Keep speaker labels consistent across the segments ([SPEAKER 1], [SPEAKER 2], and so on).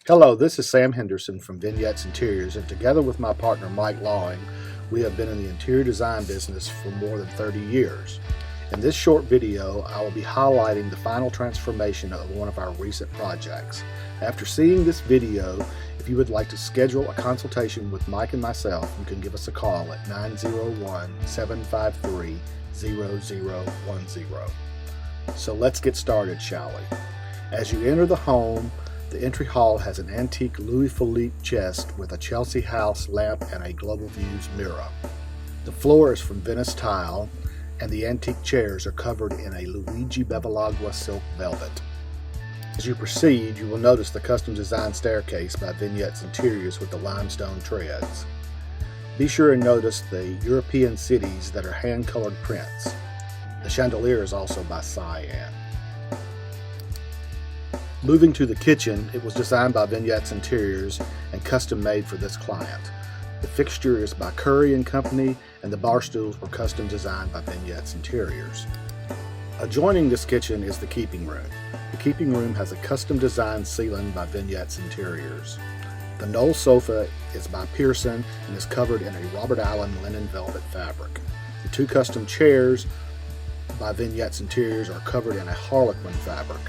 [SPEAKER 1] Hello, this is Sam Henderson from Vignettes Interiors, and together with my partner Mike Lawing, we have been in the interior design business for more than 30 years. In this short video, I will be highlighting the final transformation of one of our recent projects. After seeing this video, if you would like to schedule a consultation with Mike and myself, you can give us a call at 901-753-0010. So let's get started, shall we? As you enter the home, the entry hall has an antique Louis Philippe chest with a Chelsea house lamp and a Global Views mirror. The floor is from Venice tile, and the antique chairs are covered in a Luigi Bevilacqua silk velvet. As you proceed, you will notice the custom designed staircase by Vignettes Interiors with the limestone treads. Be sure and notice the European cities that are hand-colored prints. The chandelier is also by Cyan. Moving to the kitchen, it was designed by Vignettes Interiors and custom made for this client. The fixture is by Curry & Company, and the bar stools were custom designed by Vignettes Interiors. Adjoining this kitchen is the keeping room. The keeping room has a custom designed ceiling by Vignettes Interiors. The Knoll sofa is by Pearson and is covered in a Robert Allen linen velvet fabric. The two custom chairs by Vignettes Interiors are covered in a Harlequin fabric.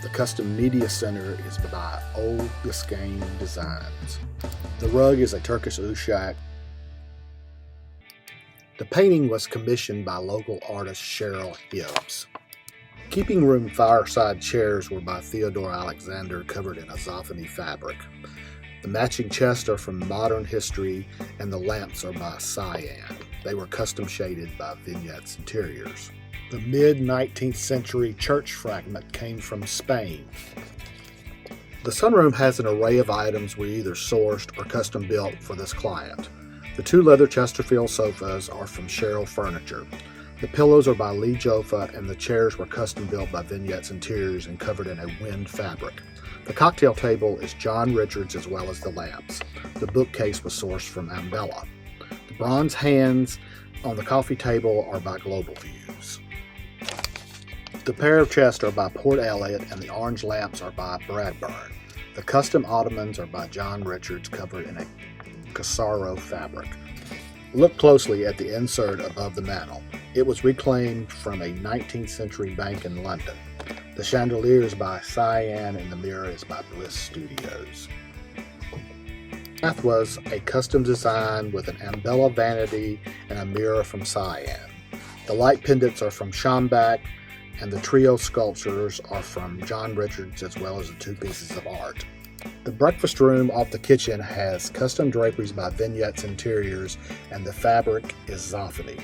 [SPEAKER 1] The custom media center is by Old Biscayne Designs. The rug is a Turkish Uşak. The painting was commissioned by local artist Cheryl Hibbs. Keeping room fireside chairs were by Theodore Alexander, covered in a Zoffany fabric. The matching chests are from Modern History, and the lamps are by Cyan. They were custom shaded by Vignettes Interiors. The mid-19th century church fragment came from Spain. The sunroom has an array of items we either sourced or custom built for this client. The two leather Chesterfield sofas are from Cheryl Furniture. The pillows are by Lee Joffa, and the chairs were custom built by Vignettes Interiors and covered in a wind fabric. The cocktail table is John Richards, as well as the lamps. The bookcase was sourced from Ambella. The bronze hands on the coffee table are by Global Views. The pair of chests are by Port Elliott, and the orange lamps are by Bradburn. The custom ottomans are by John Richards, covered in a Casaro fabric. Look closely at the insert above the mantel. It was reclaimed from a 19th century bank in London. The chandelier is by Cyan, and the mirror is by Bliss Studios. The bath was a custom design with an Ambella vanity and a mirror from Cyan. The light pendants are from Schambach, and the trio sculptures are from John Richards, as well as the two pieces of art. The breakfast room off the kitchen has custom draperies by Vignettes Interiors, and the fabric is Zoffany.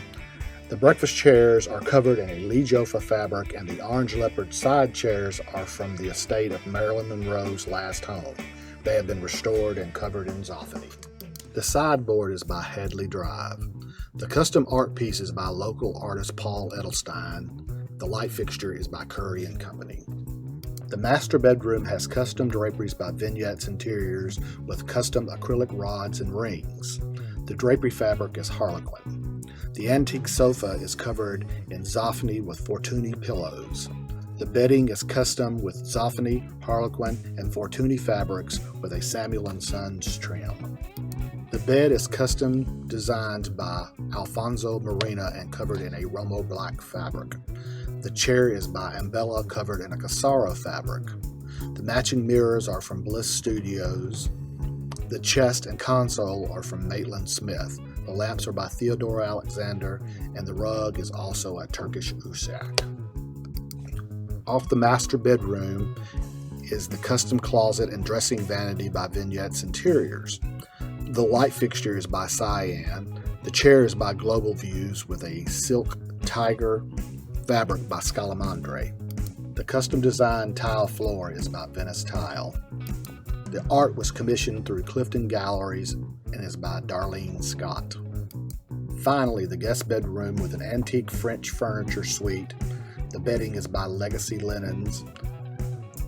[SPEAKER 1] The breakfast chairs are covered in a Lee Joffa fabric, and the orange leopard side chairs are from the estate of Marilyn Monroe's last home. They have been restored and covered in Zoffany. The sideboard is by Headley Drive. The custom art piece is by local artist Paul Edelstein. The light fixture is by Curry & Company. The master bedroom has custom draperies by Vignettes Interiors with custom acrylic rods and rings. The drapery fabric is Harlequin. The antique sofa is covered in Zoffany with Fortuny pillows. The bedding is custom with Zoffany, Harlequin, and Fortuny fabrics with a Samuel & Sons trim. The bed is custom designed by Alfonso Marina and covered in a Romo black fabric. The chair is by Ambella, covered in a Casaro fabric. The matching mirrors are from Bliss Studios. The chest and console are from Maitland Smith. The lamps are by Theodore Alexander, and the rug is also a Turkish Uşak. Off the master bedroom is the custom closet and dressing vanity by Vignettes Interiors. The light fixture is by Cyan. The chair is by Global Views with a silk tiger fabric by Scalamandre. The custom designed tile floor is by Venice Tile. The art was commissioned through Clifton Galleries and is by Darlene Scott. Finally, the guest bedroom with an antique French furniture suite. The bedding is by Legacy Linens.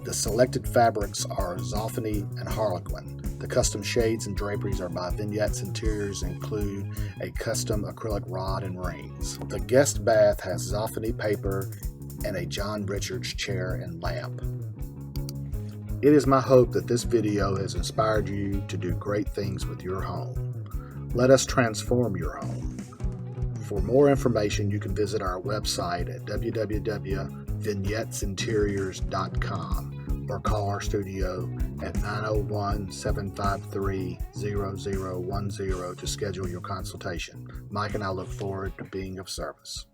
[SPEAKER 1] The selected fabrics are Zoffany and Harlequin. The custom shades and draperies are by Vignettes Interiors and include a custom acrylic rod and rings. The guest bath has Zoffany paper and a John Richards chair and lamp. It is my hope that this video has inspired you to do great things with your home. Let us transform your home. For more information, you can visit our website at www.vignettesinteriors.com or call our studio at 901-753-0010 to schedule your consultation. Mike and I look forward to being of service.